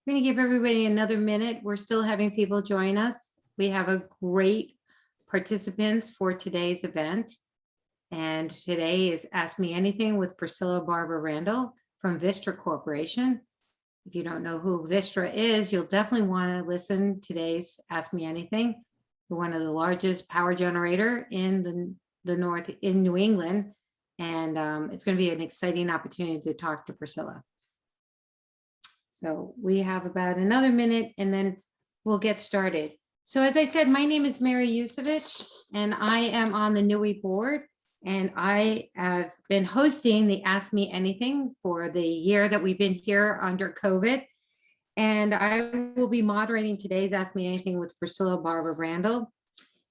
We're going to give everybody another minute. We're still having people join us. We have a great participants for today's event. And today is Ask Me Anything with Priscilla Barbour Randle from Vistra Corporation. If you don't know who Vistra is, you'll definitely want to listen to today's Ask Me Anything. We're one of the largest power generator in the North in New England. And it's going to be an exciting opportunity to talk to Priscilla. So we have about another minute and then we'll get started. So as I said, my name is Mary Yusevich and I am on the NEWIEE board, and I have been hosting the Ask Me Anything for the year that we've been here under COVID. And I will be moderating today's Ask Me Anything with Priscilla Barbour Randle.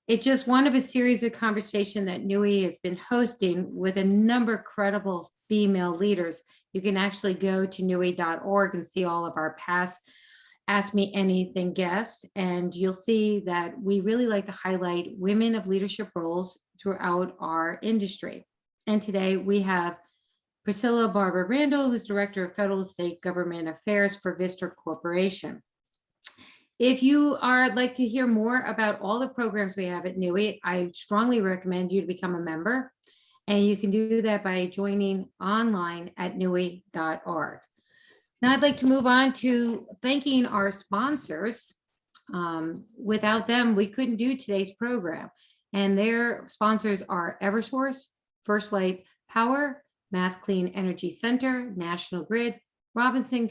It's just one of a series of conversations that NEWIEE has been hosting with a number of credible female leaders. You can actually go to NEWIEE.org and see all of our past Ask Me Anything guests, and you'll see that we really like to highlight women of leadership roles throughout our industry. And today we have Priscilla Barbour Randle, who's Director of Federal and State Government Affairs for Vistra Corporation. If you are like to hear more about all the programs we have at NEWIEE, I strongly recommend you to become a member. And you can do that by joining online at NEWIEE.org. Now I'd like to move on to thanking our sponsors. Without them, we couldn't do today's program. And their sponsors are Eversource, First Light Power, Mass Clean Energy Center, National Grid, Robinson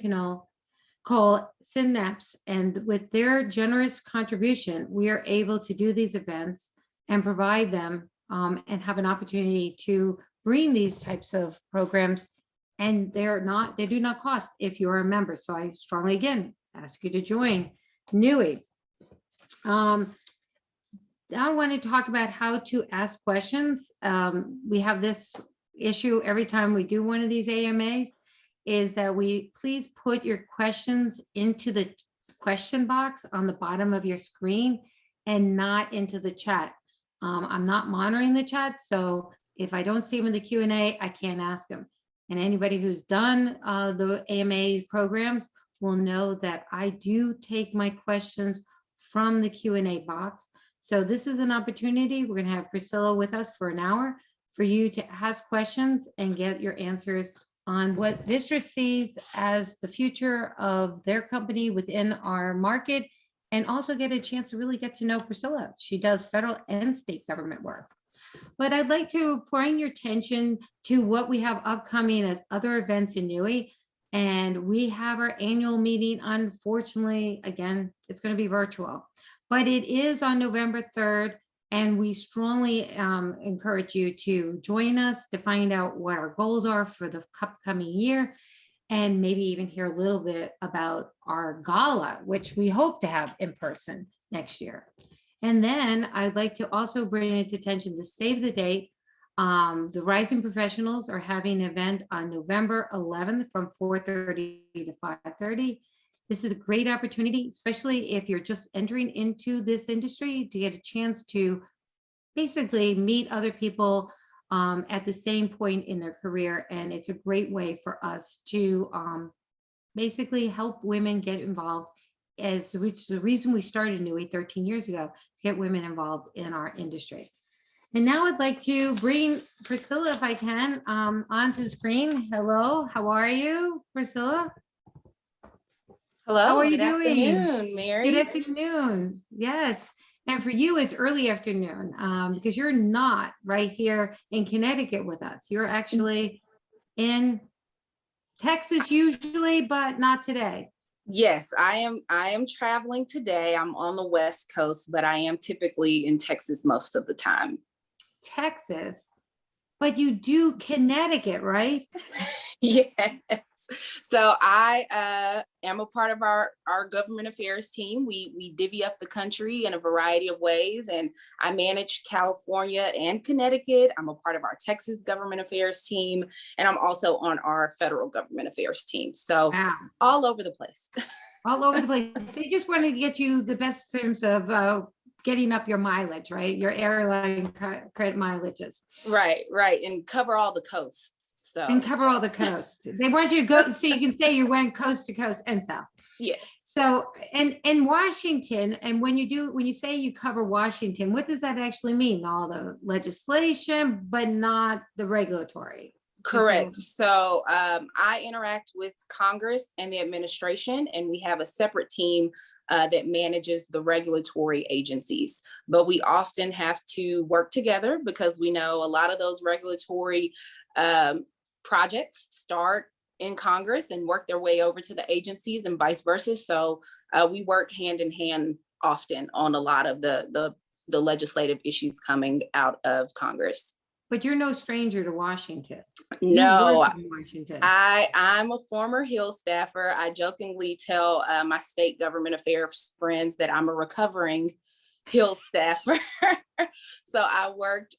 Coal, Synapse. And with their generous contribution, we are able to do these events and provide them and have an opportunity to bring these types of programs, and they do not cost if you're a member. So I strongly again ask you to join NEWIEE. I want to talk about how to ask questions. We have this issue every time we do one of these AMAs, is that we please put your questions into the question box on the bottom of your screen and not into the chat. I'm not monitoring the chat, so if I don't see them in the Q&A, I can't ask them. And anybody who's done the AMA programs will know that I do take my questions from the Q&A box. So this is an opportunity. We're going to have Priscilla with us for an hour for you to ask questions and get your answers on what Vistra sees as the future of their company within our market, and also get a chance to really get to know Priscilla. She does federal and state government work. But I'd like to bring your attention to what we have upcoming as other events in NEWIEE. And we have our annual meeting. Unfortunately, again, it's going to be virtual, but it is on November 3rd. And we strongly encourage you to join us to find out what our goals are for the upcoming year, and maybe even hear a little bit about our gala, which we hope to have in person next year. And then I'd like to also bring it to attention to save the date. The Rising Professionals are having an event on November 11th from 4:30 to 5:30. This is a great opportunity, especially if you're just entering into this industry, to get a chance to basically meet other people at the same point in their career. And it's a great way for us to basically help women get involved, as the reason we started NEWIEE 13 years ago, to get women involved in our industry. And now I'd like to bring Priscilla, if I can, onto the screen. Hello, how are you, Priscilla? Hello, how are you good doing? afternoon, Mary. Good afternoon. Yes. And for you, it's early afternoon because you're not right here in Connecticut with us. You're actually in Texas usually, but not today. Yes, I am traveling today. I'm on the West Coast, but I am typically in Texas most of the time. Texas, but you do Connecticut, right? Yes. So I am a part of our government affairs team. We divvy up the country in a variety of ways, and I manage California and Connecticut. I'm a part of our Texas government affairs team, and I'm also on our federal government affairs team. So wow. All over the place. All over the place. They just want to get you the best terms of getting up your mileage, right? Your airline credit mileages. Right, and cover all the coasts. So, And cover all the coast. They want you to go, so you can say you went coast to coast and south. yeah. So, and in Washington, and when you say you cover Washington, what does that actually mean? All the legislation, but not the regulatory? Correct. So I interact with Congress and the administration, and we have a separate team that manages the regulatory agencies. But we often have to work together because we know a lot of those regulatory projects start in Congress and work their way over to the agencies and vice versa. So we work hand in hand often on a lot of the legislative issues coming out of Congress. But you're no stranger to Washington. No, You work in Washington. I'm a former Hill staffer. I jokingly tell my state government affairs friends that I'm a recovering Hill staffer. So I worked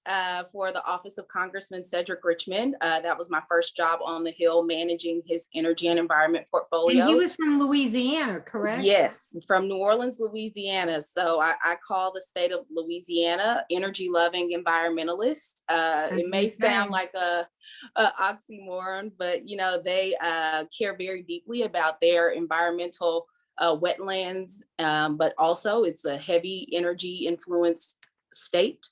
for the office of Congressman Cedric Richmond. That was my first job on the Hill, managing his energy and environment portfolio. And he was from Louisiana, correct? Yes, from New Orleans, Louisiana. So I call the state of Louisiana energy loving environmentalist. It may sound like a oxymoron, but you know, they care very deeply about their environmental wetlands, but also it's a heavy energy influenced state.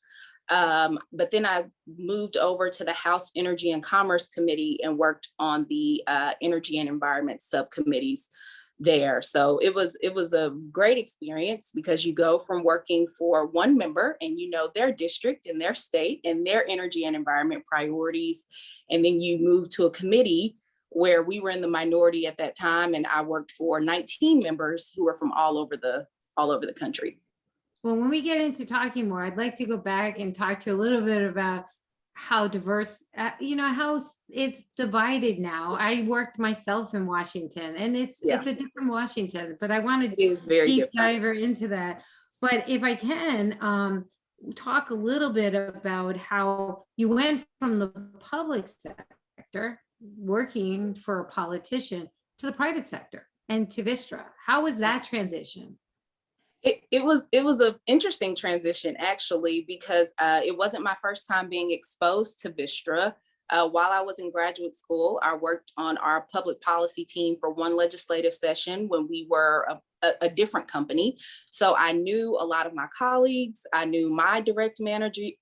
But then I moved over to the House Energy and Commerce Committee and worked on the Energy and Environment Subcommittees there. So it was a great experience because you go from working for one member and you know their district and their state and their energy and environment priorities, and then you move to a committee where we were in the minority at that time, and I worked for 19 members who were from all over the country. Well, when we get into talking more, I'd like to go back and talk to you a little bit about how diverse, how it's divided now. I worked myself in Washington, and it's a different Washington, but I want to deep dive into that. But if I can, talk a little bit about how you went from the public sector, working for a politician, to the private sector and to Vistra. How was that transition? It was an interesting transition, actually, because it wasn't my first time being exposed to Vistra. While I was in graduate school, I worked on our public policy team for one legislative session when we were a different company. So I knew a lot of my colleagues. I knew my direct manager,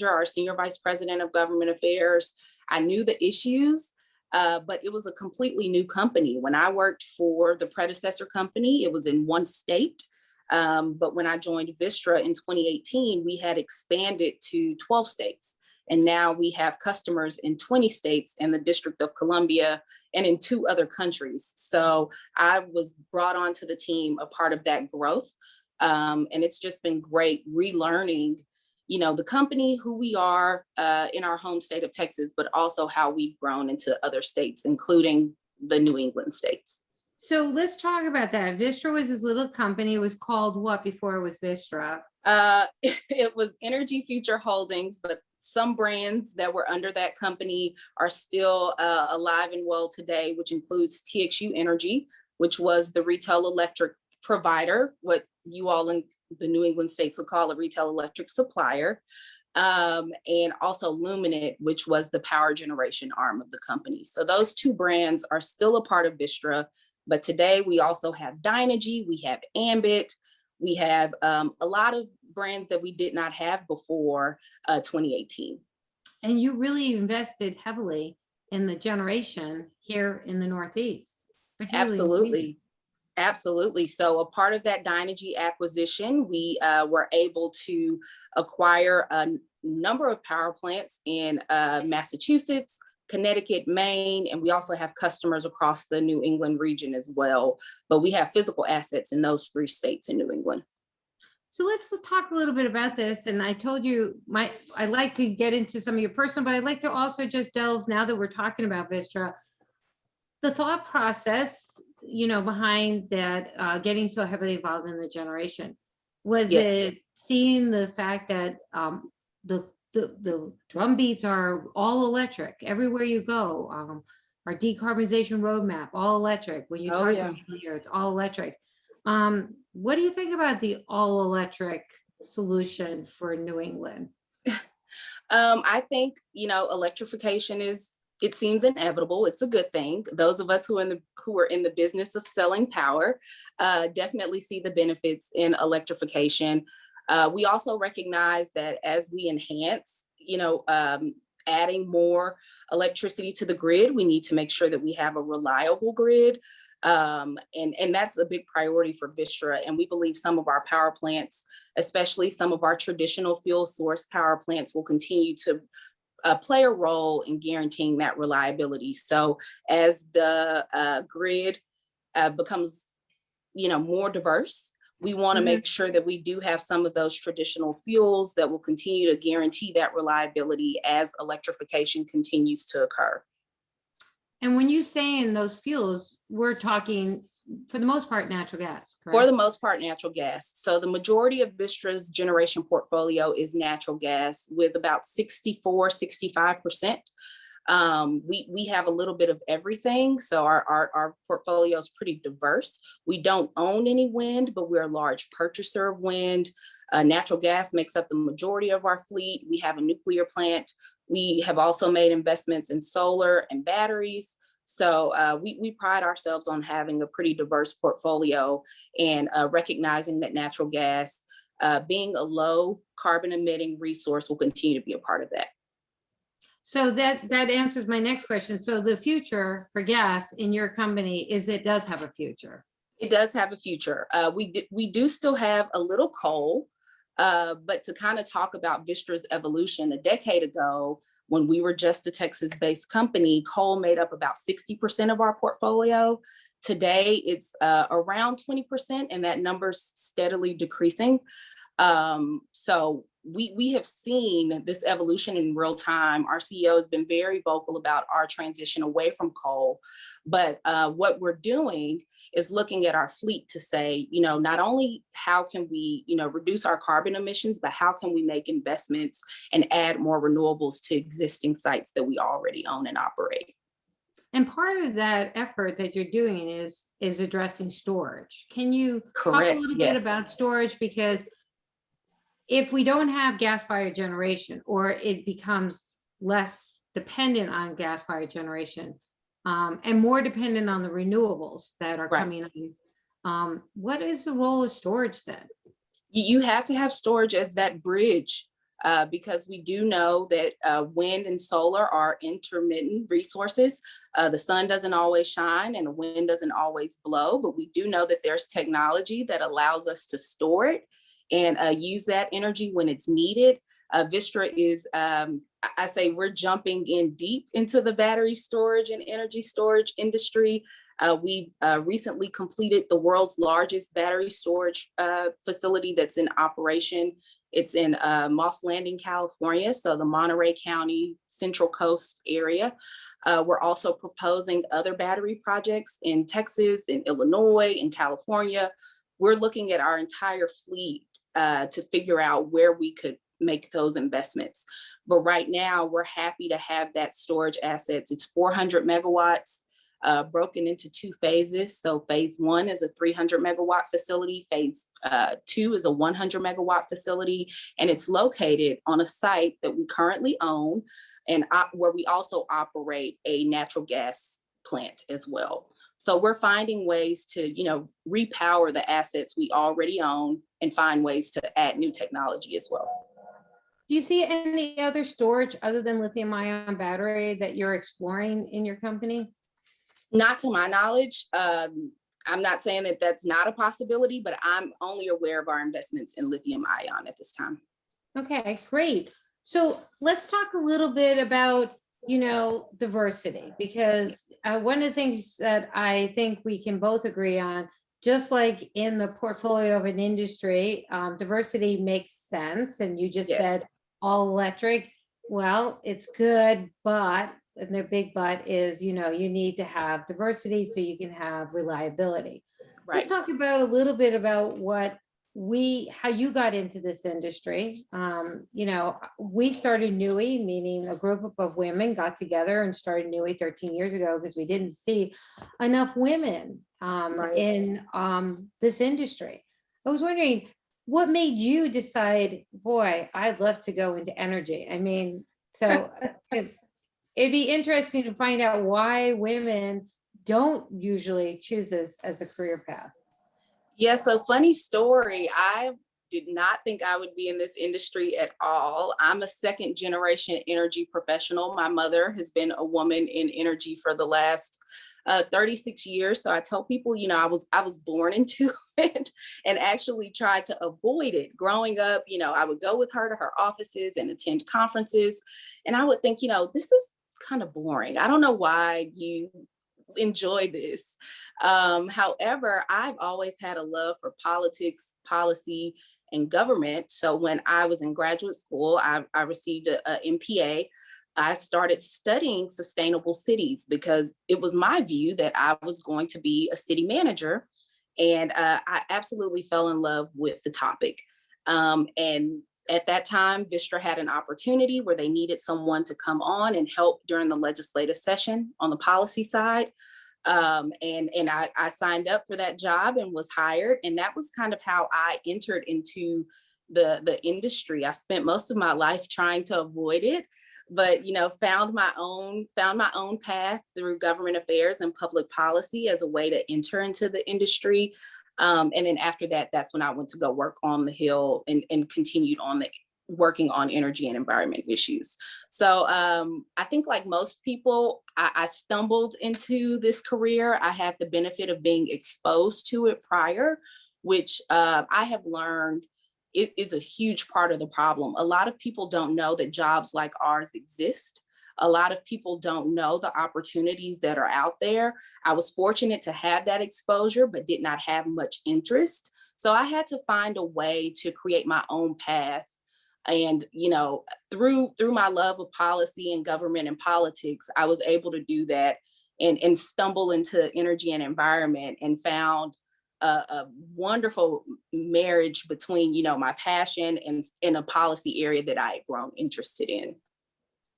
our senior vice president of government affairs. I knew the issues. But it was a completely new company. When I worked for the predecessor company, it was in one state. But when I joined Vistra in 2018, we had expanded to 12 states. And now we have customers in 20 states and the District of Columbia and in 2 other countries. So I was brought onto the team, a part of that growth. And it's just been great relearning the company, who we are in our home state of Texas, but also how we've grown into other states, including the New England states. So let's talk about that. Vistra was this little company. It was called what before it was Vistra? It was Energy Future Holdings, but some brands that were under that company are still alive and well today, which includes TXU Energy, which was the retail electric provider, what you all in the New England states would call a retail electric supplier, and also Luminate, which was the power generation arm of the company. So those 2 brands are still a part of Vistra, but today we also have Dynegy, we have Ambit, we have a lot of brands that we did not have before 2018. And you really invested heavily in the generation here in the Northeast. Absolutely. Absolutely. So a part of that Dynegy acquisition, we were able to acquire a number of power plants in Massachusetts, Connecticut, Maine, and we also have customers across the New England region as well. But we have physical assets in those 3 states in New England. So let's talk a little bit about this. And I told you, I like to get into some of your personal, but I'd like to also just delve, now that we're talking about Vistra, the thought process behind that, getting so heavily involved in the generation. Was it seeing the fact that the drum beats are all electric everywhere you go? Our decarbonization roadmap, all electric. When you talk to people here, it's all electric. What do you think about the all electric solution for New England? I think, electrification it seems inevitable. It's a good thing. Those of us who are in the business of selling power definitely see the benefits in electrification. We also recognize that as we enhance, adding more electricity to the grid, we need to make sure that we have a reliable grid. And that's a big priority for Vistra. And we believe some of our power plants, especially some of our traditional fuel source power plants, will continue to play a role in guaranteeing that reliability. So as the grid becomes, more diverse, we want to make sure that we do have some of those traditional fuels that will continue to guarantee that reliability as electrification continues to occur. And when you say in those fuels, we're talking, for the most part, natural gas, correct? For the most part, natural gas. So the majority of Vistra's generation portfolio is natural gas with about 64, 65%. We have a little bit of everything. So our portfolio is pretty diverse. We don't own any wind, but we're a large purchaser of wind. Natural gas makes up the majority of our fleet. We have a nuclear plant. We have also made investments in solar and batteries. So we pride ourselves on having a pretty diverse portfolio and recognizing that natural gas, being a low carbon emitting resource, will continue to be a part of that. So that answers my next question. So the future for gas in your company is it does have a future. It does have a future. We do still have a little coal, but to kind of talk about Vistra's evolution, a decade ago, when we were just a Texas-based company, coal made up about 60% of our portfolio. Today, it's around 20%, and that number's steadily decreasing. So we have seen this evolution in real time. Our CEO has been very vocal about our transition away from coal, but what we're doing is looking at our fleet to say, not only how can we, reduce our carbon emissions, but how can we make investments and add more renewables to existing sites that we already own and operate. And part of that effort that you're doing is addressing storage. Can you Correct, talk a little yes. bit about storage? Because if we don't have gas-fired generation, or it becomes less dependent on gas-fired generation and more dependent on the renewables that are coming in, what is the role of storage then? You have to have storage as that bridge because we do know that wind and solar are intermittent resources. The sun doesn't always shine and the wind doesn't always blow, but we do know that there's technology that allows us to store it and use that energy when it's needed. Vistra is, I say we're jumping in deep into the battery storage and energy storage industry. We've recently completed the world's largest battery storage facility that's in operation. It's in Moss Landing, California, so the Monterey County Central Coast area. We're also proposing other battery projects in Texas, in Illinois, in California. We're looking at our entire fleet to figure out where we could make those investments. But right now, we're happy to have that storage assets. It's 400 megawatts broken into two phases. So phase one is a 300 megawatt facility. Phase two is a 100 megawatt facility. And it's located on a site that we currently own and where we also operate a natural gas plant as well. So we're finding ways to, repower the assets we already own and find ways to add new technology as well. Do you see any other storage other than lithium ion battery that you're exploring in your company? Not to my knowledge. I'm not saying that that's not a possibility, but I'm only aware of our investments in lithium ion at this time. Okay, great. So let's talk a little bit about diversity, because one of the things that I think we can both agree on, just like in the portfolio of an industry, diversity makes sense. And you just said all electric. Well, it's good, but and the big but is, you need to have diversity so you can have reliability. Right. Let's talk about a little bit about how you got into this industry. We started NEWIEE, meaning a group of women got together and started NEWIEE 13 years ago because we didn't see enough women in this industry. I was wondering, what made you decide, boy, I'd love to go into energy? I mean, so, because it'd be interesting to find out why women don't usually choose this as a career path. Yeah, so funny story. I did not think I would be in this industry at all. I'm a second generation energy professional. My mother has been a woman in energy for the last 36 years. So I tell people, you know, I was born into it and actually tried to avoid it. Growing up, you know, I would go with her to her offices and attend conferences. And I would think, you know, this is kind of boring. I don't know why you enjoy this. However, I've always had a love for politics, policy, and government. So when I was in graduate school, I received a MPA. I started studying sustainable cities because it was my view that I was going to be a city manager. And I absolutely fell in love with the topic. And at that time, Vistra had an opportunity where they needed someone to come on and help during the legislative session on the policy side. And I signed up for that job and was hired. And that was kind of how I entered into the industry. I spent most of my life trying to avoid it, but you know, found my own path through government affairs and public policy as a way to enter into the industry. And then after that, that's when I went to go work on the Hill and continued on working on energy and environment issues. So I think like most people, I stumbled into this career. I had the benefit of being exposed to it prior, which I have learned it is a huge part of the problem. A lot of people don't know that jobs like ours exist. A lot of people don't know the opportunities that are out there. I was fortunate to have that exposure, but did not have much interest. So I had to find a way to create my own path. And, you know, through my love of policy and government and politics, I was able to do that and stumble into energy and environment and found a wonderful marriage between, you know, my passion and in a policy area that I had grown interested in.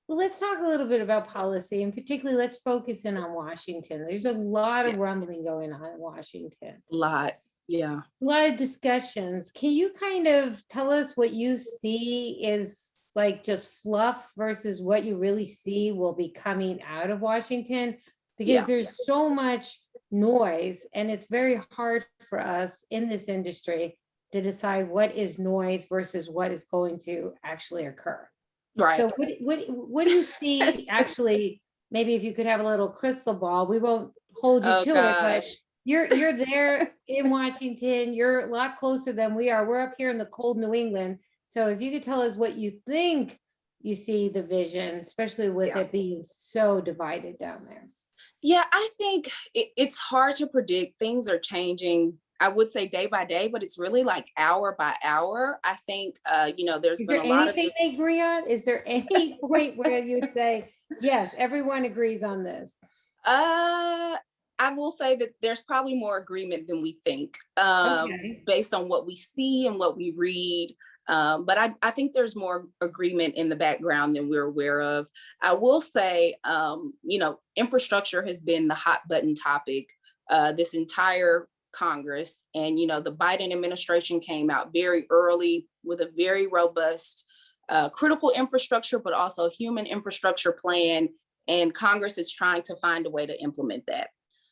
Well, let's talk a little bit about policy, and particularly let's focus in on Washington. There's a lot of rumbling going on in Washington. A lot, yeah. A lot of discussions. Can you kind of tell us what you see is like just fluff versus what you really see will be coming out of Washington? Because there's so much noise, and it's very hard for us in this industry to decide what is noise versus what is going to actually occur. Right. So what do you see actually, maybe if you could have a little crystal ball, we won't hold you to it, but you're there in Washington, you're a lot closer than we are. We're up here in the cold New England. So if you could tell us what you think you see the vision, especially with it being so divided down there. Yeah, I think it's hard to predict. Things are changing, I would say day by day, but it's really like hour by hour. I think, you know, there's been a lot of. Is there anything they agree on? Is there any point where you'd say, yes, everyone agrees on this? I will say that there's probably more agreement than we think, based on what we see and what we read. But I think there's more agreement in the background than we're aware of. I will say, you know, infrastructure has been the hot button topic this entire Congress. And, you know, the Biden administration came out very early with a very robust critical infrastructure, but also human infrastructure plan. And Congress is trying to find a way to implement that.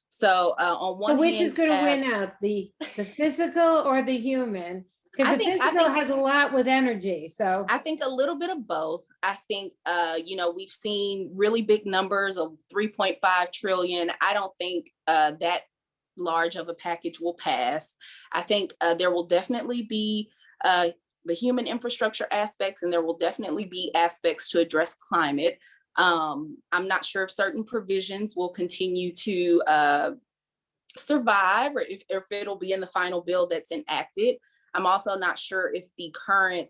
So on one hand, which is going to win out, the physical or the human? Because the physical has a lot with energy. So I think a little bit of both. I think, you know, we've seen really big numbers of 3.5 trillion. I don't think that large of a package will pass. I think there will definitely be the human infrastructure aspects, and there will definitely be aspects to address climate. I'm not sure if certain provisions will continue to survive or if it'll be in the final bill that's enacted. I'm also not sure if the current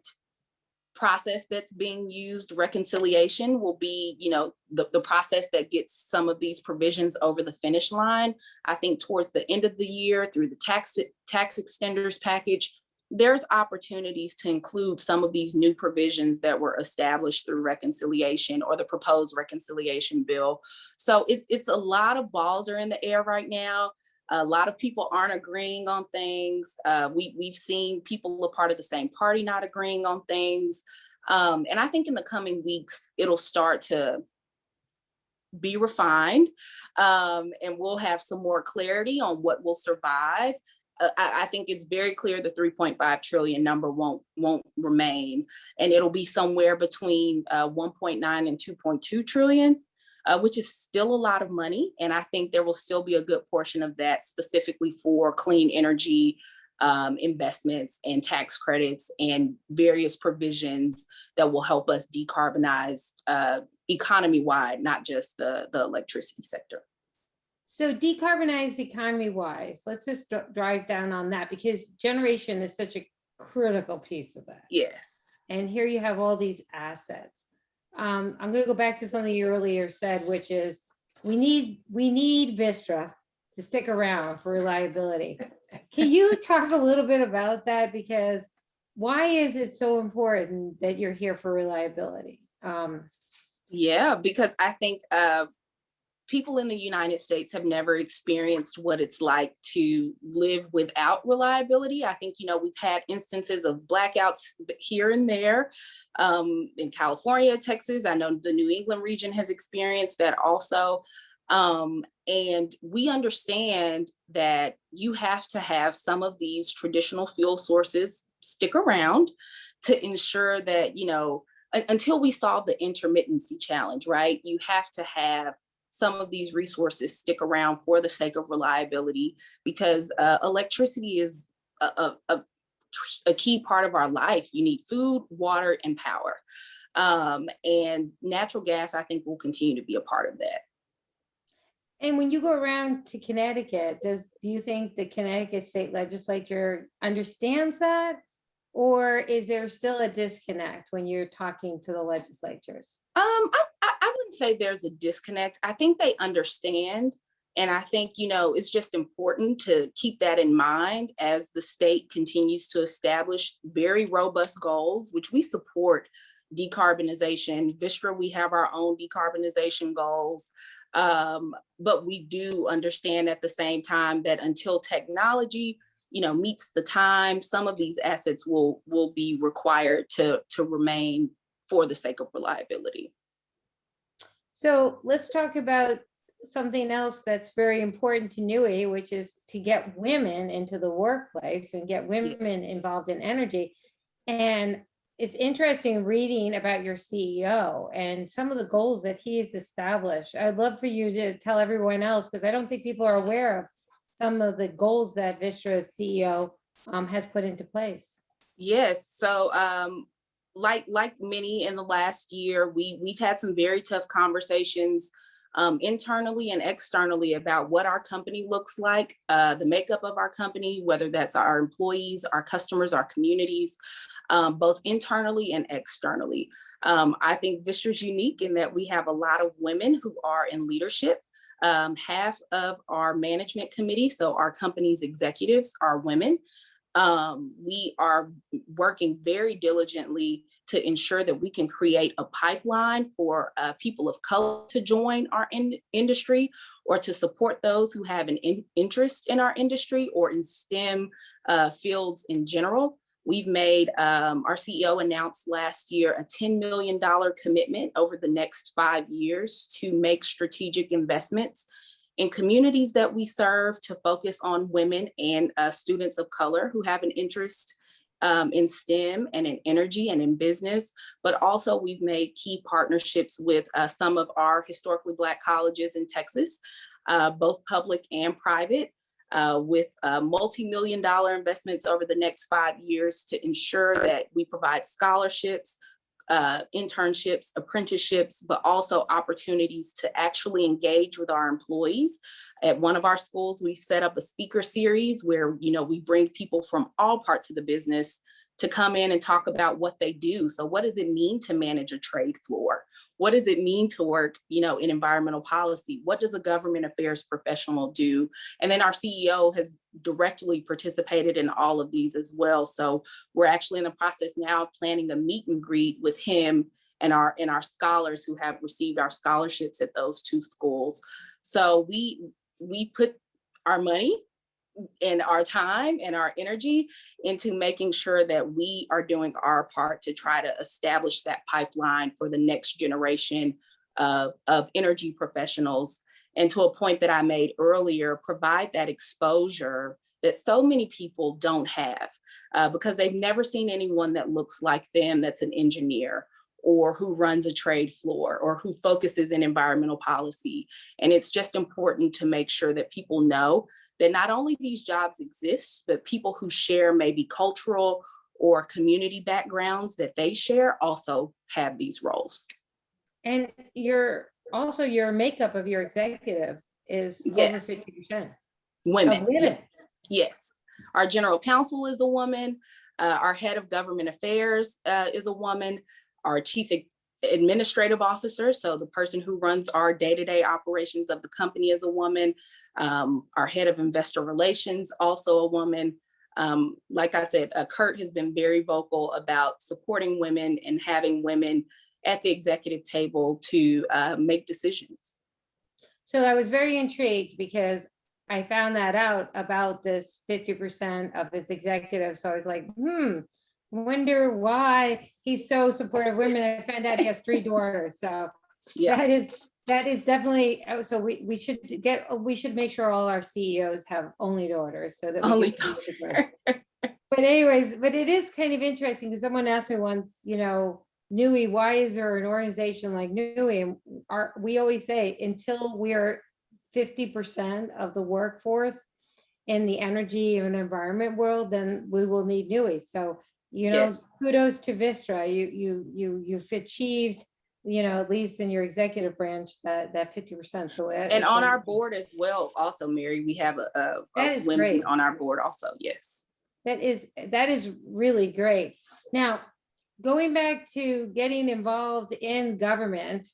process that's being used, reconciliation, will be, you know, the process that gets some of these provisions over the finish line. I think towards the end of the year, through the tax extenders package, there's opportunities to include some of these new provisions that were established through reconciliation or the proposed reconciliation bill. So it's a lot of balls are in the air right now. A lot of people aren't agreeing on things. We've seen people a part of the same party not agreeing on things. And I think in the coming weeks, it'll start to be refined, and we'll have some more clarity on what will survive. I think it's very clear the 3.5 trillion number won't remain, and it'll be somewhere between 1.9 and 2.2 trillion, which is still a lot of money. And I think there will still be a good portion of that specifically for clean energy investments and tax credits and various provisions that will help us decarbonize economy-wide, not just the electricity sector. So decarbonize economy-wise, let's just drive down on that, because generation is such a critical piece of that. Yes. And here you have all these assets. I'm going to go back to something you earlier said, which is we need Vistra to stick around for reliability. Can you talk a little bit about that? Because why is it so important that you're here for reliability? Yeah, because I think people in the United States have never experienced what it's like to live without reliability. I think, we've had instances of blackouts here and there in California, Texas. I know the New England region has experienced that also. And we understand that you have to have some of these traditional fuel sources stick around to ensure that, until we solve the intermittency challenge, right? You have to have some of these resources stick around for the sake of reliability, because electricity is a key part of our life. You need food, water, and power. And natural gas, I think, will continue to be a part of that. And when you go around to Connecticut, do you think the Connecticut State Legislature understands that? Or is there still a disconnect when you're talking to the legislatures? I wouldn't say there's a disconnect. I think they understand. And I think, it's just important to keep that in mind as the state continues to establish very robust goals, which we support decarbonization. Vistra, we have our own decarbonization goals. But we do understand at the same time that until technology, meets the time, some of these assets will be required to remain for the sake of reliability. So let's talk about something else that's very important to NEWIEE, which is to get women into the workplace and get women involved in energy. And it's interesting reading about your CEO and some of the goals that he has established. I'd love for you to tell everyone else, because I don't think people are aware of some of the goals that Vistra's CEO has put into place. Yes. So like many in the last year, we've had some very tough conversations internally and externally about what our company looks like, the makeup of our company, whether that's our employees, our customers, our communities, both internally and externally. I think Vistra's unique in that we have a lot of women who are in leadership. Half of our management committee, so our company's executives, are women. We are working very diligently to ensure that we can create a pipeline for people of color to join our industry, or to support those who have an interest in our industry or in STEM fields in general. We've made, our CEO announced last year a $10 million commitment over the next 5 years to make strategic investments in communities that we serve, to focus on women and students of color who have an interest in STEM and in energy and in business. But also we've made key partnerships with some of our historically Black colleges in Texas, both public and private, with multi-million-dollar investments over the next 5 years to ensure that we provide scholarships, internships, apprenticeships, but also opportunities to actually engage with our employees. At one of our schools, we've set up a speaker series where, we bring people from all parts of the business to come in and talk about what they do. So what does it mean to manage a trade floor? What does it mean to work, in environmental policy? What does a government affairs professional do? And then our CEO has directly participated in all of these as well. So we're actually in the process now of planning a meet and greet with him and our scholars who have received our scholarships at those two schools. So we put our money and our time and our energy into making sure that we are doing our part to try to establish that pipeline for the next generation of energy professionals. And to a point that I made earlier, provide that exposure that so many people don't have because they've never seen anyone that looks like them, that's an engineer or who runs a trade floor or who focuses in environmental policy. And it's just important to make sure that people know that not only these jobs exist, but people who share maybe cultural or community backgrounds that they share also have these roles. And your makeup of your executive is over 50% women. Of women. Yes. Our general counsel is a woman. Our head of government affairs is a woman. Our chief administrative officer, so the person who runs our day-to-day operations of the company, is a woman. Our head of investor relations, also a woman. Like I said, Kurt has been very vocal about supporting women and having women at the executive table to make decisions. So I was very intrigued because I found that out about this 50% of his executives. So I was like, wonder why he's so supportive of women. I found out he has 3 daughters. So yeah, that is definitely, so we should make sure all our CEOs have only daughters so that we can. But anyways, but it is kind of interesting because someone asked me once, NEWIEE, why is there an organization like NEWIEE? And we always say, until we are 50% of the workforce in the energy and environment world, then we will need NEWIEE. So, kudos to Vistra. You've achieved, at least in your executive branch, that 50%. So and on our board as well, also, Mary, we have a women great. On our board also. Yes. That is really great. Now, going back to getting involved in government,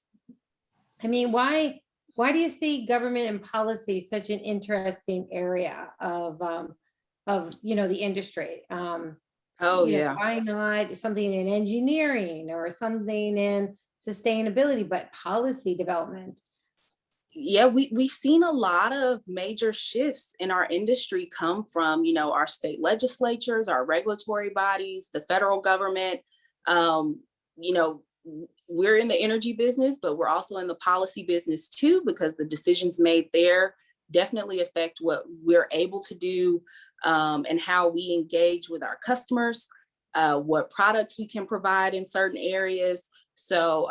I mean, why do you see government and policy such an interesting area of the industry? Why not something in engineering or something in sustainability, but policy development? Yeah, we've seen a lot of major shifts in our industry come from, our state legislatures, our regulatory bodies, the federal government. We're in the energy business, but we're also in the policy business too, because the decisions made there definitely affect what we're able to do and how we engage with our customers, what products we can provide in certain areas. So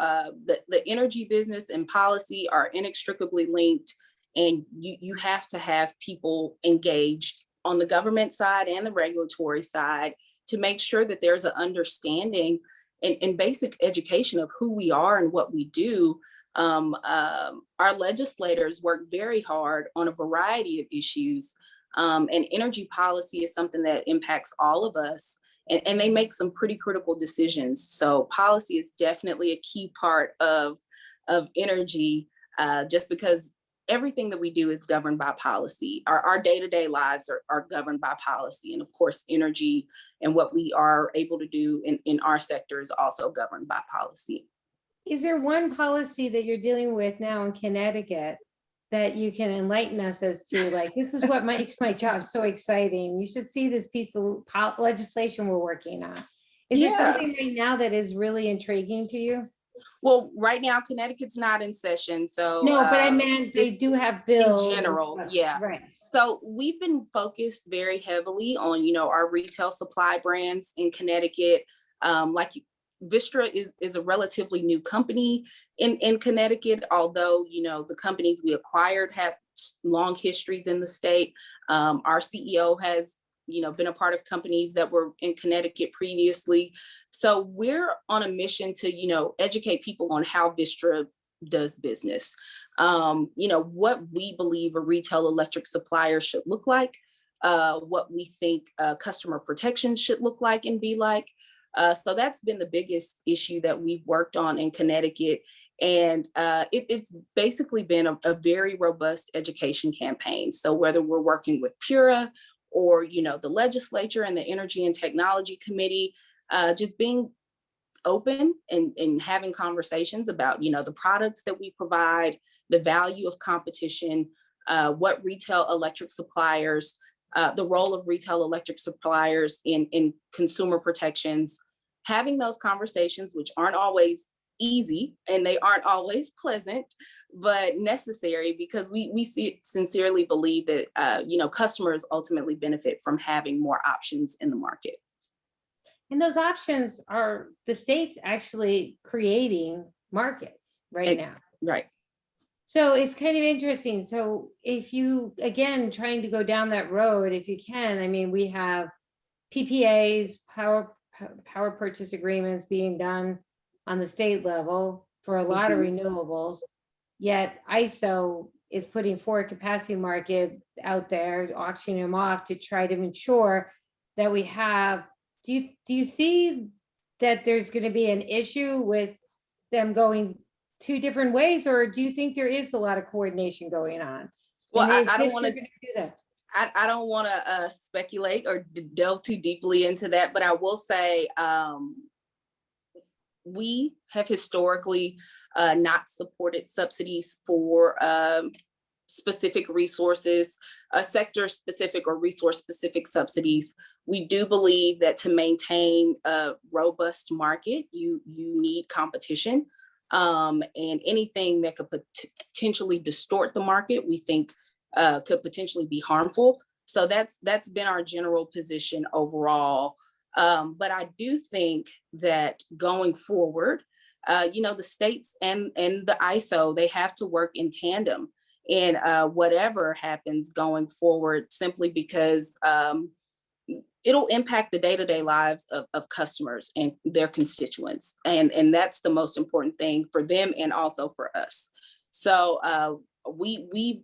the energy business and policy are inextricably linked, and you have to have people engaged on the government side and the regulatory side to make sure that there's an understanding and basic education of who we are and what we do. Our legislators work very hard on a variety of issues, and energy policy is something that impacts all of us, and they make some pretty critical decisions. So policy is definitely a key part of energy, just because everything that we do is governed by policy. Our day-to-day lives are governed by policy. And of course, energy and what we are able to do in our sector is also governed by policy. Is there one policy that you're dealing with now in Connecticut that you can enlighten us as to, like, this is what makes my job so exciting? You should see this piece of legislation we're working on. Is there something right now that is really intriguing to you? Well, right now, Connecticut's not in session. So no, but I meant they do have bills. In general, yeah. Right. So we've been focused very heavily on, our retail supply brands in Connecticut. Like Vistra is a relatively new company in Connecticut, although, the companies we acquired have long histories in the state. Our CEO has been a part of companies that were in Connecticut previously. So we're on a mission to, educate people on how Vistra does business. What we believe a retail electric supplier should look like, what we think customer protection should look like and be like. So that's been the biggest issue that we've worked on in Connecticut. And it's basically been a very robust education campaign. So whether we're working with Pura or, the legislature and the Energy and Technology Committee, just being open and having conversations about, the products that we provide, the value of competition, what retail electric suppliers, the role of retail electric suppliers in consumer protections, having those conversations, which aren't always easy and they aren't always pleasant, but necessary, because we sincerely believe that customers ultimately benefit from having more options in the market. And those options are the state's actually creating markets right now. Right. So it's kind of interesting. So if you, again, trying to go down that road, if you can, I mean, we have PPAs, power purchase agreements being done on the state level for a lot of renewables, yet ISO is putting forward capacity market out there, auctioning them off to try to ensure that we have, do you see that there's going to be an issue with them going two different ways, or do you think there is a lot of coordination going on? Well, I don't want to do that. I don't want to speculate or delve too deeply into that, but I will say we have historically not supported subsidies for specific resources, sector specific or resource specific subsidies. We do believe that to maintain a robust market, you need competition, and anything that could potentially distort the market, we think could potentially be harmful. So that's been our general position overall. But I do think that going forward, the states and the ISO, they have to work in tandem in whatever happens going forward, simply because it'll impact the day-to-day lives of customers and their constituents. And that's the most important thing for them and also for us. So we've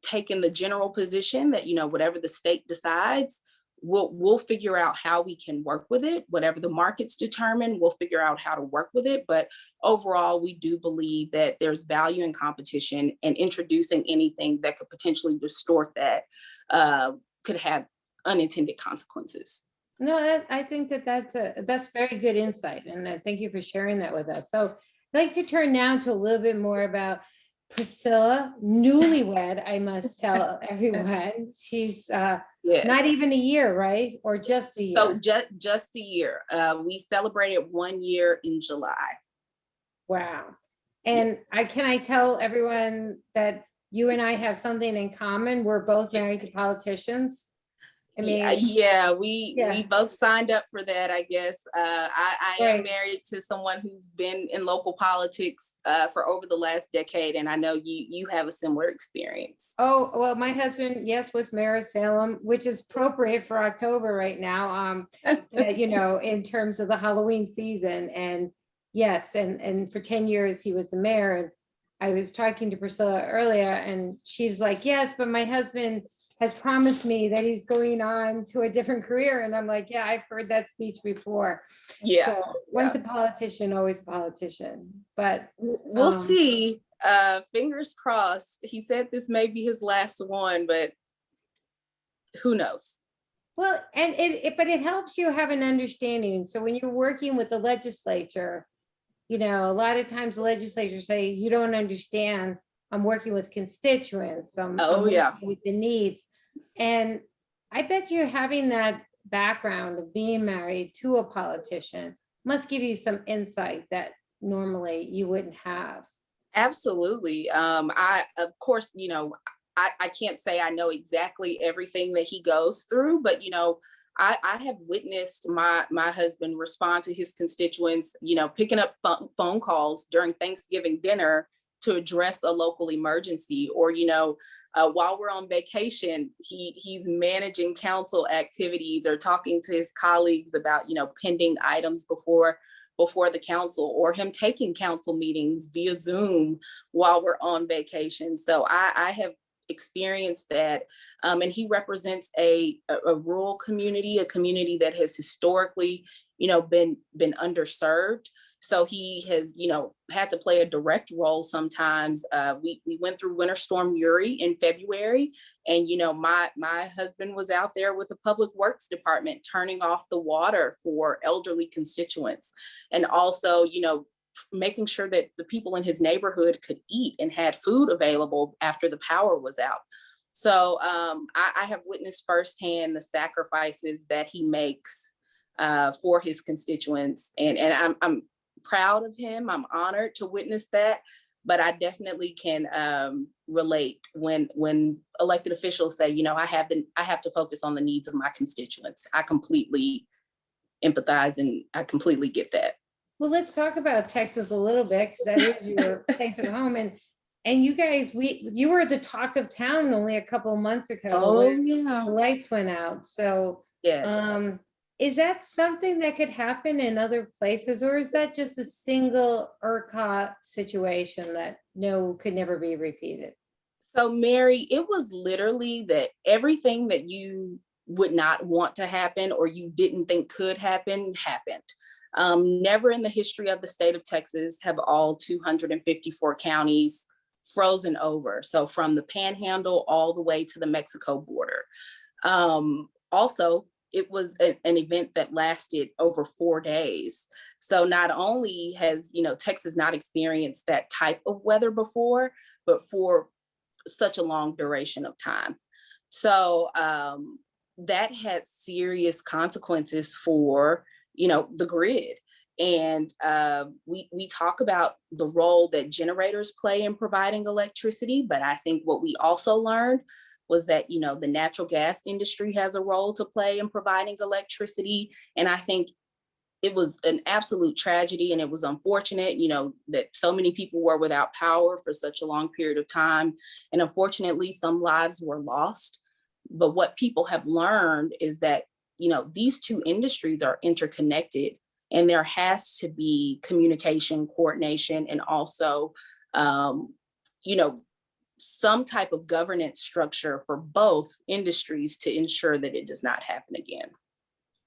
taken the general position that, whatever the state decides, we'll figure out how we can work with it. Whatever the markets determine, we'll figure out how to work with it. But overall, we do believe that there's value in competition, and introducing anything that could potentially distort that could have unintended consequences. No, I think that's very good insight, and thank you for sharing that with us. So I'd like to turn now to a little bit more about Priscilla, newlywed, I must tell everyone. She's Yes. Not even a year, right? Or just a year? So just a year. We celebrated 1 year in July. Wow. And can I tell everyone that you and I have something in common? We're both married to politicians. I mean, we both signed up for that, I guess. I Right. am married to someone who's been in local politics for over the last decade, and I know you have a similar experience. Oh, well, my husband, yes, was mayor of Salem, which is appropriate for October right now, in terms of the Halloween season. And yes, and for 10 years he was the mayor. And I was talking to Priscilla earlier, and she was like, yes, but my husband has promised me that he's going on to a different career. And I'm like, yeah, I've heard that speech before. Yeah. So once a politician, always a politician. But we'll see. Fingers crossed. He said this may be his last one, but who knows? Well, and but it helps you have an understanding. So when you're working with the legislature, a lot of times the legislators say, you don't understand. I'm working with constituents. I'm working with the needs. And I bet you having that background of being married to a politician must give you some insight that normally you wouldn't have. Absolutely. Of course, I can't say I know exactly everything that he goes through, but, I have witnessed my husband respond to his constituents, picking up phone calls during Thanksgiving dinner to address a local emergency, or, while we're on vacation, he's managing council activities or talking to his colleagues about, pending items before the council, or him taking council meetings via Zoom while we're on vacation. So I have experienced that. And he represents a rural community, a community that has historically, been underserved. So he has, had to play a direct role sometimes. We went through Winter Storm Uri in February, and, my husband was out there with the Public Works Department turning off the water for elderly constituents, and also, making sure that the people in his neighborhood could eat and had food available after the power was out. So I have witnessed firsthand the sacrifices that he makes for his constituents, and I'm proud of him. I'm honored to witness that. But I definitely can relate when elected officials say, you know, I have to focus on the needs of my constituents. I completely empathize and I completely get that. Well, let's talk about Texas a little bit, because that is your place at home. And you guys, you were the talk of town only a couple of months ago. Oh, when yeah. the lights went out. So Yes. is that something that could happen in other places, or is that just a single ERCOT situation that could never be repeated? So Mary, it was literally that everything that you would not want to happen or you didn't think could happen happened. Never in the history of the state of Texas have all 254 counties frozen over. So from the Panhandle all the way to the Mexico border. Also, it was an event that lasted over 4 days. So not only has, Texas not experienced that type of weather before, but for such a long duration of time. So that had serious consequences for, the grid. And we talk about the role that generators play in providing electricity, but I think what we also learned was that, the natural gas industry has a role to play in providing electricity. And I think it was an absolute tragedy, and it was unfortunate, that so many people were without power for such a long period of time. And unfortunately, some lives were lost. But what people have learned is that, these two industries are interconnected, and there has to be communication, coordination, and also, some type of governance structure for both industries to ensure that it does not happen again.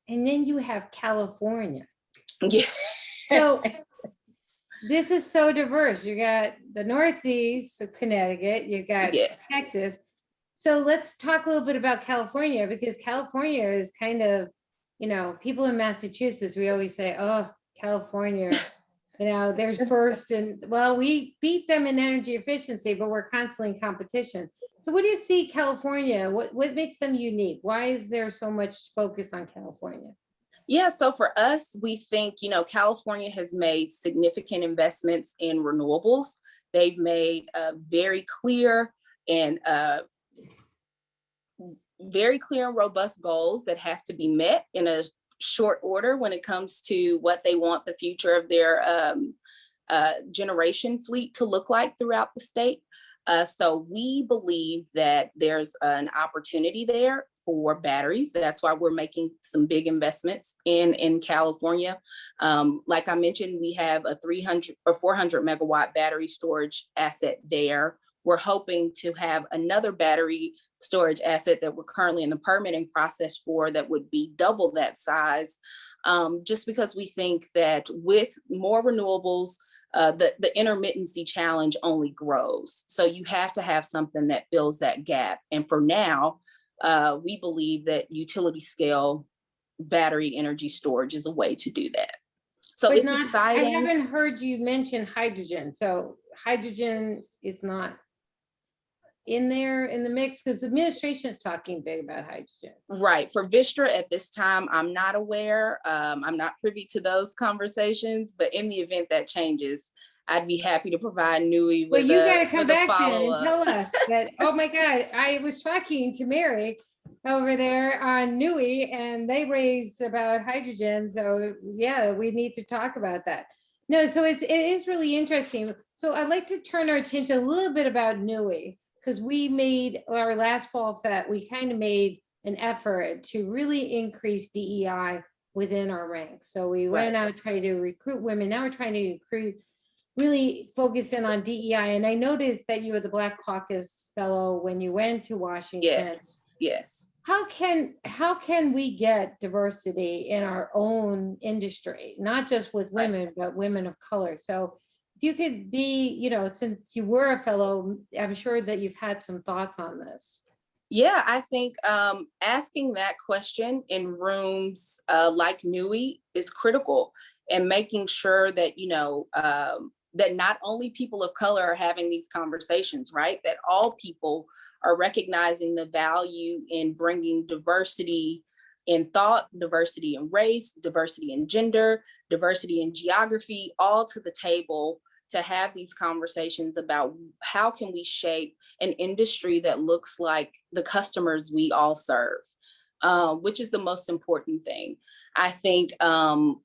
And then you have California. Yeah. So this is so diverse. You got the Northeast, so Connecticut, you got Texas. So let's talk a little bit about California, because California is kind of, people in Massachusetts, we always say, oh, California, there's first, and well, we beat them in energy efficiency, but we're constantly in competition. So what do you see California? What makes them unique? Why is there so much focus on California? Yeah, so for us, we think, California has made significant investments in renewables. They've made very clear and robust goals that have to be met in a short order when it comes to what they want the future of their generation fleet to look like throughout the state. So we believe that there's an opportunity there for batteries. That's why we're making some big investments in California. Like I mentioned, we have a 300 or 400 megawatt battery storage asset there. We're hoping to have another battery storage asset that we're currently in the permitting process for that would be double that size, just because we think that with more renewables, the intermittency challenge only grows. So you have to have something that fills that gap. And for now, we believe that utility scale battery energy storage is a way to do that. So but it's exciting. I haven't heard you mention hydrogen. So hydrogen is not in there in the mix, because the administration is talking big about hydrogen. Right. For Vistra at this time, I'm not aware. I'm not privy to those conversations, but in the event that changes, I'd be happy to provide NEWIEE with you got to come back then and tell us that, oh my God, I was talking to Mary over there on NEWIEE and they raised about hydrogen. So yeah, we need to talk about that. No, so it is really interesting. So I'd like to turn our attention a little bit about NEWIEE, because we made our last fall FET, we kind of made an effort to really increase DEI within our ranks. So we went out trying to recruit women. Now we're trying to recruit, really focus in on DEI. And I noticed that you were the Black Caucus Fellow when you went to Washington. Yes. How can we get diversity in our own industry, not just with women, but women of color? So if you could be, since you were a fellow, I'm sure that you've had some thoughts on this. Yeah, I think asking that question in rooms like NEWIEE is critical. and making sure that, that not only people of color are having these conversations, right? That all people are recognizing the value in bringing diversity in thought, diversity in race, diversity in gender, diversity in geography, all to the table to have these conversations about how can we shape an industry that looks like the customers we all serve, which is the most important thing. I think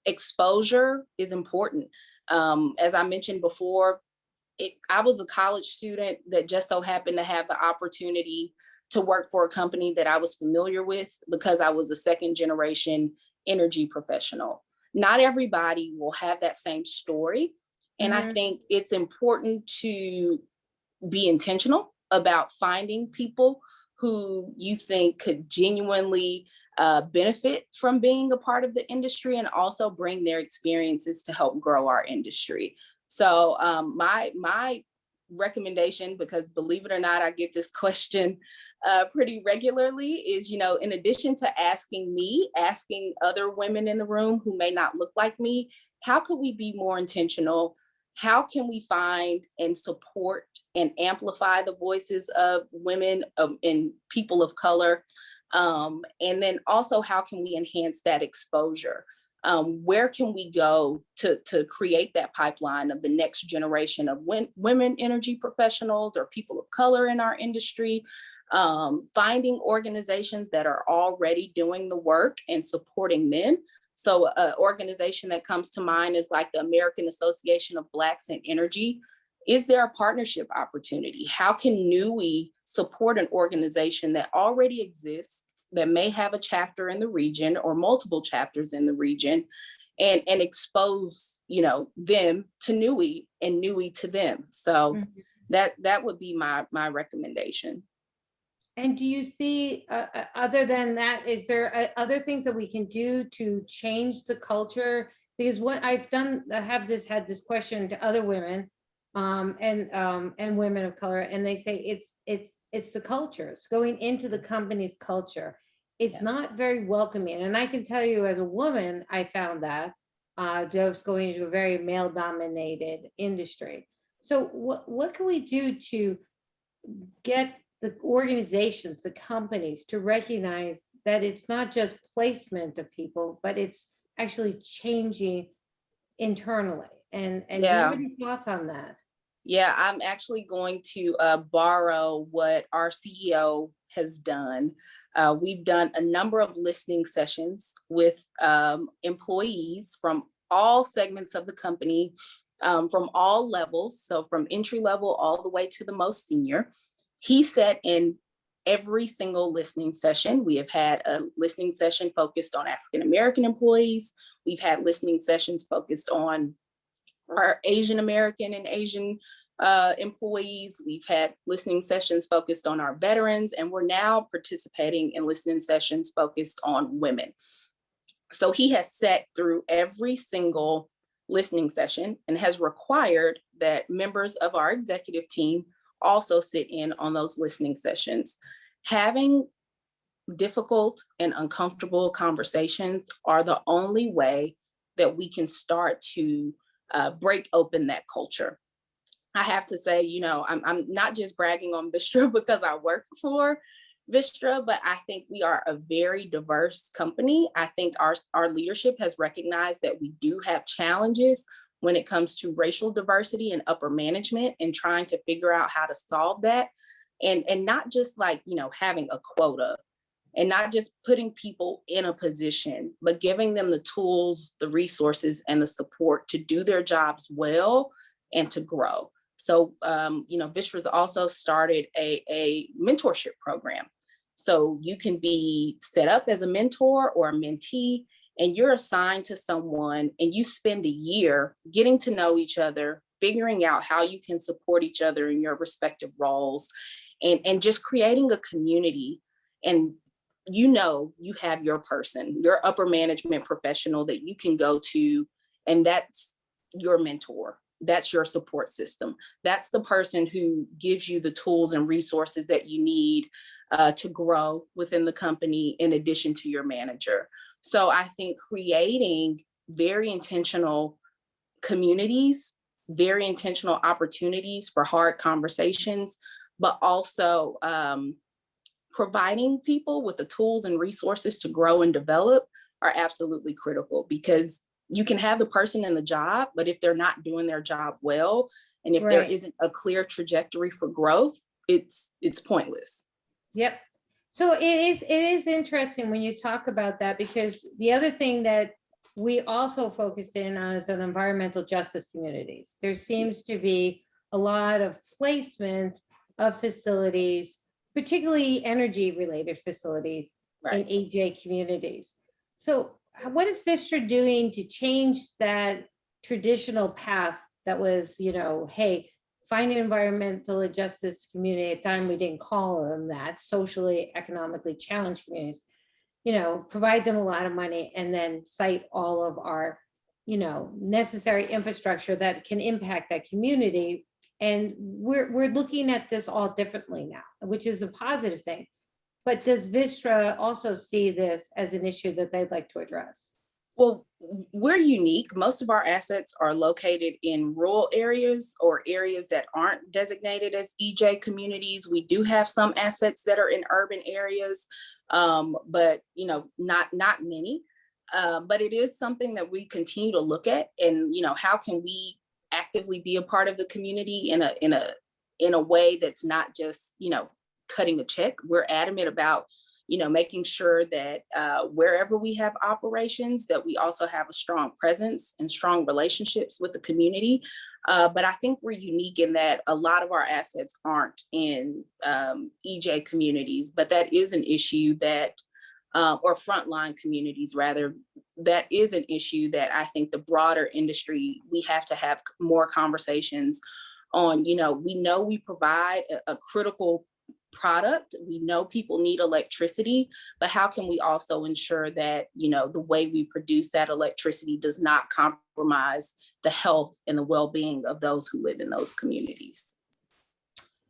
exposure is important. As I mentioned before, I was a college student that just so happened to have the opportunity to work for a company that I was familiar with because I was a second generation energy professional. Not everybody will have that same story. And I think it's important to be intentional about finding people who you think could genuinely benefit from being a part of the industry and also bring their experiences to help grow our industry. So my recommendation, because believe it or not, I get this question pretty regularly, is, in addition to asking other women in the room who may not look like me, how could we be more intentional? How can we find and support and amplify the voices of women and people of color? And then also, how can we enhance that exposure? Where can we go to create that pipeline of the next generation of women energy professionals or people of color in our industry? Finding organizations that are already doing the work and supporting them. So an organization that comes to mind is like the American Association of Blacks in Energy. Is there a partnership opportunity? How can NEWIEE support an organization that already exists, that may have a chapter in the region or multiple chapters in the region, and expose, them to NEWIEE and NEWIEE to them? So that would be my recommendation. And do you see, other than that, is there other things that we can do to change the culture? Because what I've done, I have had this question to other women and women of color, and they say it's the culture. It's going into the company's culture. It's not very welcoming. And I can tell you, as a woman, I found that just going into a very male-dominated industry. So what can we do to get the organizations, the companies, to recognize that it's not just placement of people, but it's actually changing internally? And do you have any thoughts on that? Yeah, I'm actually going to borrow what our CEO has done. We've done a number of listening sessions with employees from all segments of the company, from all levels. So from entry level all the way to the most senior. He said in every single listening session, we have had a listening session focused on African-American employees. We've had listening sessions focused on our Asian American and Asian employees. We've had listening sessions focused on our veterans, and we're now participating in listening sessions focused on women. So he has sat through every single listening session and has required that members of our executive team also sit in on those listening sessions. Having difficult and uncomfortable conversations are the only way that we can start to break open that culture. I have to say, I'm not just bragging on Vistra because I work for Vistra, but I think we are a very diverse company. I think our leadership has recognized that we do have challenges when it comes to racial diversity and upper management, and trying to figure out how to solve that. And not just like, having a quota, and not just putting people in a position, but giving them the tools, the resources, and the support to do their jobs well and to grow. So, Vistra's also started a mentorship program. So you can be set up as a mentor or a mentee, and you're assigned to someone, and you spend a year getting to know each other, figuring out how you can support each other in your respective roles, and just creating a community. And you have your person, your upper management professional that you can go to, and that's your mentor. That's your support system. That's the person who gives you the tools and resources that you need to grow within the company, in addition to your manager. So I think creating very intentional communities, very intentional opportunities for hard conversations, but also providing people with the tools and resources to grow and develop are absolutely critical, because you can have the person in the job, but if they're not doing their job well, and if there Right. isn't a clear trajectory for growth, it's pointless. Yep. So it is interesting when you talk about that, because the other thing that we also focused in on is on environmental justice communities. There seems to be a lot of placement of facilities, particularly energy related facilities in Right. EJ communities. So what is Vistra doing to change that traditional path that was, hey, find an environmental justice community? At the time, we didn't call them that, socially, economically challenged communities, provide them a lot of money and then cite all of our, necessary infrastructure that can impact that community. And we're looking at this all differently now, which is a positive thing. But does Vistra also see this as an issue that they'd like to address? Well, we're unique. Most of our assets are located in rural areas or areas that aren't designated as EJ communities. We do have some assets that are in urban areas, but not many. But it is something that we continue to look at, and how can we actively be a part of the community in a way that's not just cutting a check. We're adamant about making sure that wherever we have operations, that we also have a strong presence and strong relationships with the community. But I think we're unique in that a lot of our assets aren't in EJ communities, but that is an issue that, or frontline communities rather, that is an issue that I think the broader industry, we have to have more conversations on. We know we provide a critical product. We know people need electricity, but how can we also ensure that, the way we produce that electricity does not compromise the health and the well-being of those who live in those communities?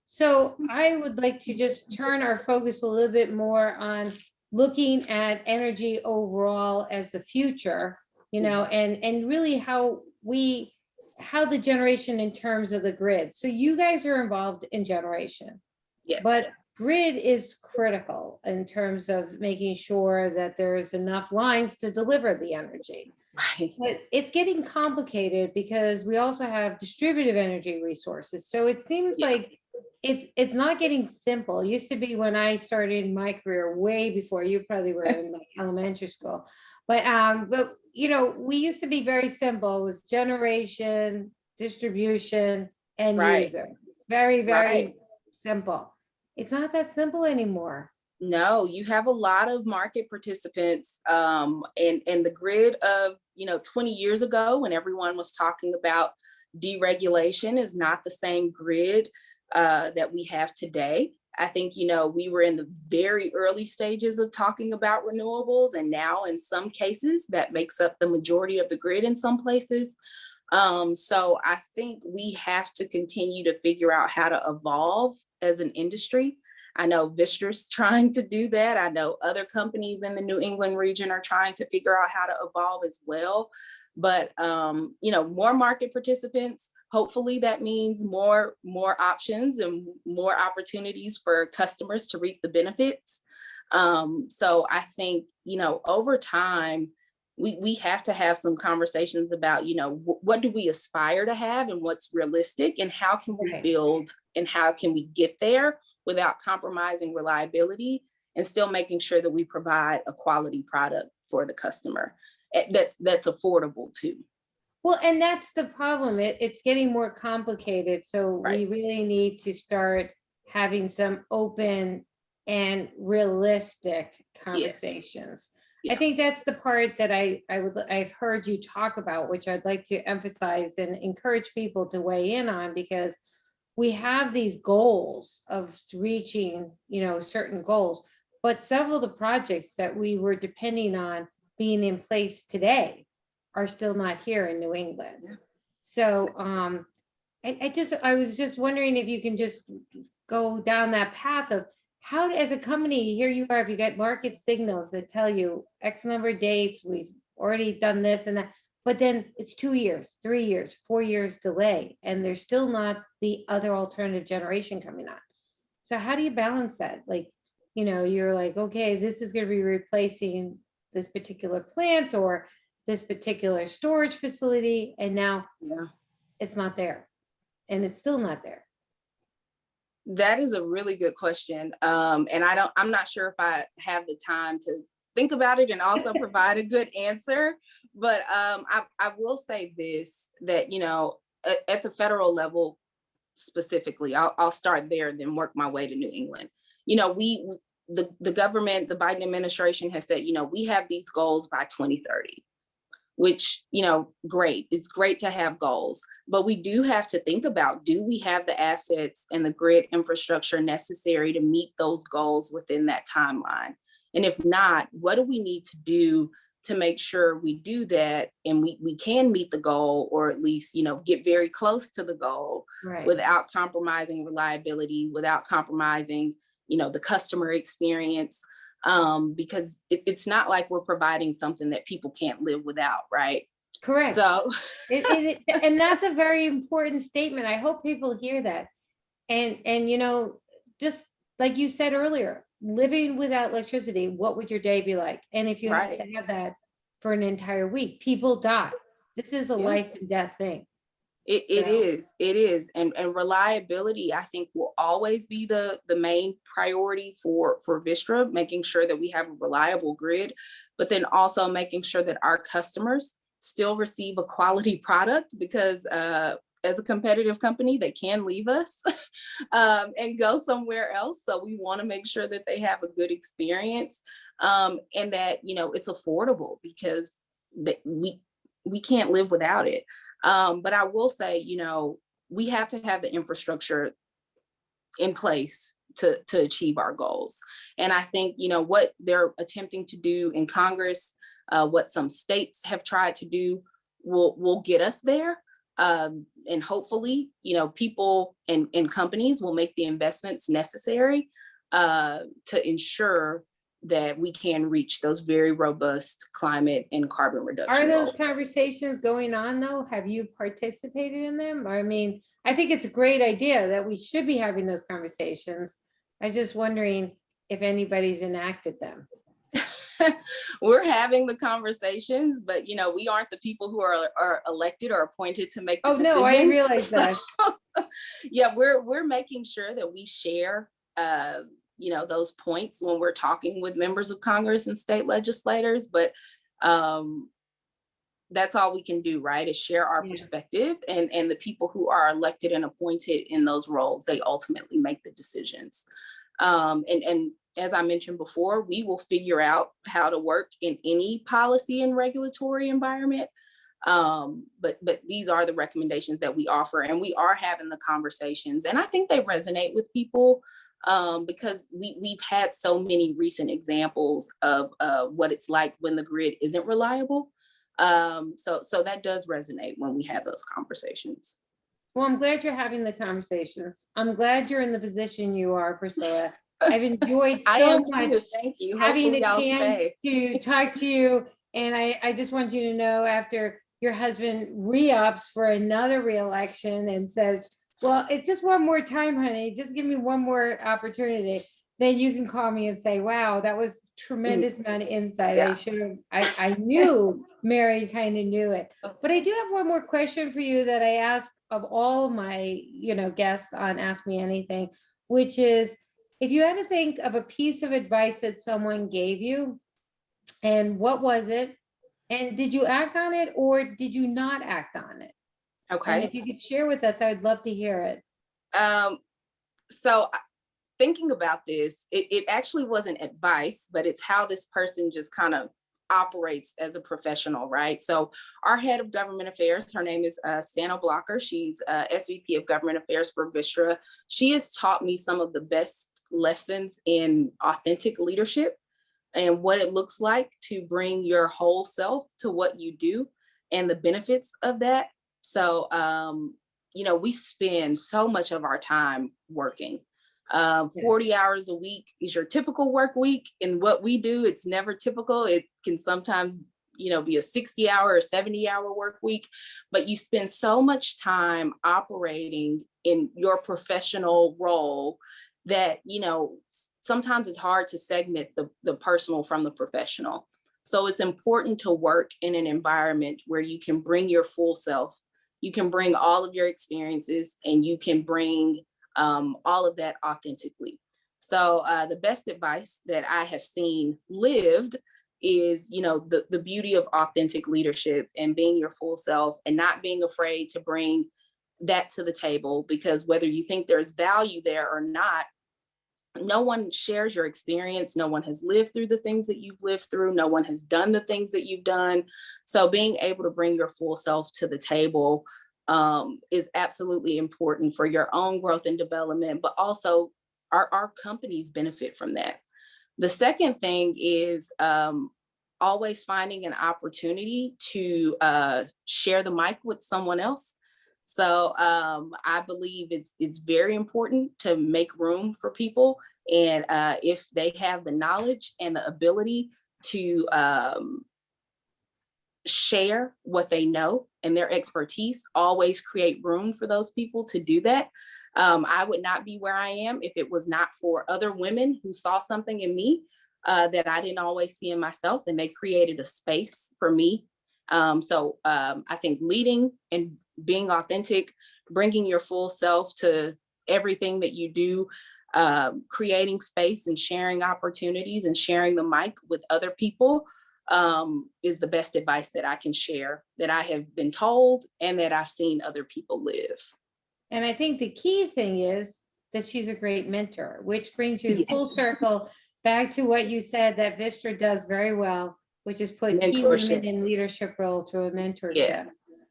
So I would like to just turn our focus a little bit more on looking at energy overall as the future, and really how the generation in terms of the grid. So you guys are involved in generation. Yes. But grid is critical in terms of making sure that there's enough lines to deliver the energy. Right. But it's getting complicated because we also have distributed energy resources. So it seems like it's not getting simple. It used to be when I started my career, way before you probably were in like elementary school. But we used to be very simple. It was generation, distribution, and Right. user. Very, very Right. simple. It's not that simple anymore. No, you have a lot of market participants, and the grid of 20 years ago, when everyone was talking about deregulation, is not the same grid that we have today. I think we were in the very early stages of talking about renewables, and now in some cases that makes up the majority of the grid in some places. So I think we have to continue to figure out how to evolve as an industry. I know Vistra's trying to do that. I know other companies in the New England region are trying to figure out how to evolve as well. But more market participants, hopefully that means more options and more opportunities for customers to reap the benefits. So I think, over time, we have to have some conversations about, what do we aspire to have and what's realistic, and how can we build and how can we get there without compromising reliability and still making sure that we provide a quality product for the customer that's affordable too. Well, and that's the problem. It's getting more complicated. So Right. we really need to start having some open and realistic conversations. Yeah. I think that's the part that I've heard you talk about, which I'd like to emphasize and encourage people to weigh in on, because we have these goals of reaching, certain goals, but several of the projects that we were depending on being in place today are still not here in New England. Yeah. So I was just wondering if you can just go down that path of how, as a company, here you are, if you get market signals that tell you X number of dates, we've already done this and that, but then it's 2 years, 3 years, 4 years delay, and there's still not the other alternative generation coming on. So how do you balance that? Like, you know, you're like, okay, this is going to be replacing this particular plant or this particular storage facility, and now it's not there, and it's still not there. That is a really good question. And I'm not sure if I have the time to think about it and also provide a good answer. But I will say this, that, you know, at the federal level specifically, I'll start there and then work my way to New England. You know, the government, the Biden administration has said, you know, we have these goals by 2030. Which, you know, great. It's great to have goals, but we do have to think about, do we have the assets and the grid infrastructure necessary to meet those goals within that timeline? And if not, what do we need to do to make sure we do that and we can meet the goal, or at least, you know, get very close to the goal, right, without compromising reliability, without compromising, you know, the customer experience. Because it's not like we're providing something that people can't live without, right? Correct. So, and that's a very important statement. I hope people hear that. And you know, just like you said earlier, living without electricity, what would your day be like? And if you have to have that for an entire week, people die. This is a life and death thing. It is. And reliability, I think, will always be the main priority for Vistra, making sure that we have a reliable grid, but then also making sure that our customers still receive a quality product, because as a competitive company, they can leave us and go somewhere else. So we want to make sure that they have a good experience, and that, you know, it's affordable, because we can't live without it. But I will say, you know, we have to have the infrastructure in place to achieve our goals. And I think, you know, what they're attempting to do in Congress, what some states have tried to do, will get us there. And hopefully, you know, people and companies will make the investments necessary to ensure that we can reach those very robust climate and carbon reduction Are those goals. Conversations going on though? Have you participated in them? I mean, I think it's a great idea that we should be having those conversations. I was just wondering if anybody's enacted them. We're having the conversations, but, you know, we aren't the people who are elected or appointed to make the decisions. No, I realize that. Yeah, we're making sure that we share you know, those points when we're talking with members of Congress and state legislators, but that's all we can do, right? Is share our perspective, and the people who are elected and appointed in those roles, they ultimately make the decisions. And as I mentioned before, we will figure out how to work in any policy and regulatory environment. But these are the recommendations that we offer, and we are having the conversations, and I think they resonate with people. Because we've had so many recent examples of what it's like when the grid isn't reliable. So that does resonate when we have those conversations. Well, I'm glad you're having the conversations. I'm glad you're in the position you are, Priscilla. I've enjoyed so much Thank you. having the chance to talk to you. And I just want you to know, after your husband re-ups for another re-election and says, well, it's just one more time, honey, just give me one more opportunity, then you can call me and say, wow, that was tremendous amount of insight. Yeah. I knew Mary kind of knew it. But I do have one more question for you that I ask of all of my, you know, guests on Ask Me Anything, which is, if you had to think of a piece of advice that someone gave you, and what was it? And did you act on it, or did you not act on it? Okay. And if you could share with us, I would love to hear it. So thinking about this, it actually wasn't advice, but it's how this person just kind of operates as a professional, right? So our head of government affairs, her name is Sano Blocker. She's SVP of government affairs for Vistra. She has taught me some of the best lessons in authentic leadership and what it looks like to bring your whole self to what you do and the benefits of that. So, you know, we spend so much of our time working. 40 hours a week is your typical work week. And what we do, it's never typical. It can sometimes be a 60-hour or 70-hour work week, but you spend so much time operating in your professional role that, sometimes it's hard to segment the personal from the professional. So it's important to work in an environment where you can bring your full self, you can bring all of your experiences, and you can bring all of that authentically. So the best advice that I have seen lived is, the beauty of authentic leadership and being your full self and not being afraid to bring that to the table, because whether you think there's value there or not, no one shares your experience. No one has lived through the things that you've lived through. No one has done the things that you've done. So being able to bring your full self to the table is absolutely important for your own growth and development, but also our companies benefit from that. The second thing is always finding an opportunity to share the mic with someone else. So I believe it's very important to make room for people. And if they have the knowledge and the ability to share what they know and their expertise, always create room for those people to do that. I would not be where I am if it was not for other women who saw something in me that I didn't always see in myself, and they created a space for me. So I think leading and being authentic, bringing your full self to everything that you do, creating space and sharing opportunities and sharing the mic with other people is the best advice that I can share, that I have been told and that I've seen other people live. And I think the key thing is that she's a great mentor, which brings you full circle back to what you said that Vistra does very well, which is put key women in leadership role through a mentorship. Yes.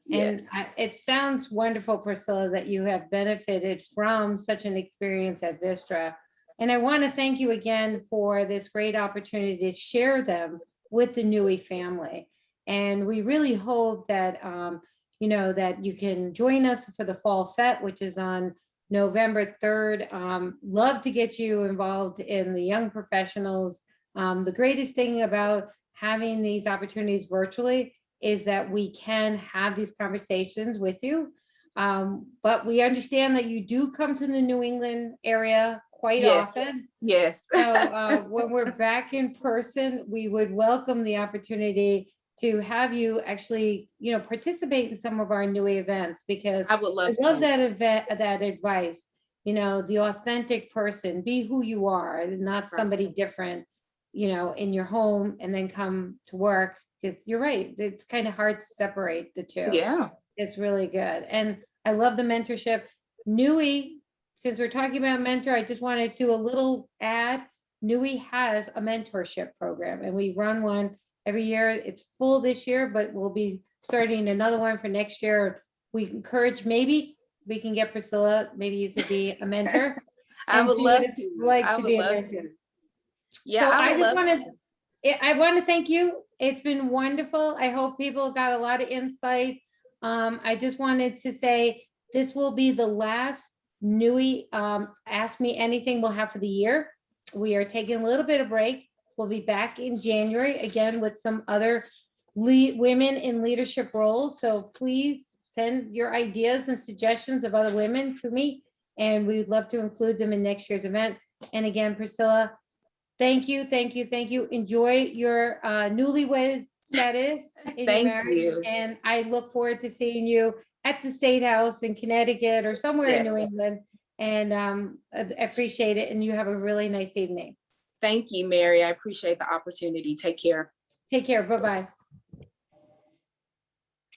And it sounds wonderful, Priscilla, that you have benefited from such an experience at Vistra. And I want to thank you again for this great opportunity to share them with the NEWIEE family. And we really hope that, that you can join us for the Fall Fete, which is on November 3rd. Love to get you involved in the young professionals. The greatest thing about having these opportunities virtually is that we can have these conversations with you. But we understand that you do come to the New England area quite often. Yes. So when we're back in person, we would welcome the opportunity to have you actually, participate in some of our NEWIEE events, because I would love that event, that advice, the authentic person, be who you are, not somebody different, in your home and then come to work. Because you're right, it's kind of hard to separate the two. Yeah. It's really good. And I love the mentorship. NEWIEE, since we're talking about mentor, I just want to do a little ad. NEWIEE has a mentorship program, and we run one every year. It's full this year, but we'll be starting another one for next year. We encourage, maybe we can get Priscilla, maybe you could be a mentor. I would love to. Like to be a mentor. Yeah, so I want to thank you. It's been wonderful. I hope people got a lot of insight. I just wanted to say this will be the last NEWIEE Ask Me Anything we'll have for the year. We are taking a little bit of break. We'll be back in January again with some other women in leadership roles. So please send your ideas and suggestions of other women to me, and we would love to include them in next year's event. And again, Priscilla, thank you. Enjoy your newlywed status in your marriage. You. And I look forward to seeing you at the State House in Connecticut or somewhere in New England. And I appreciate it. And you have a really nice evening. Thank you, Mary. I appreciate the opportunity. Take care. Take care. Bye-bye.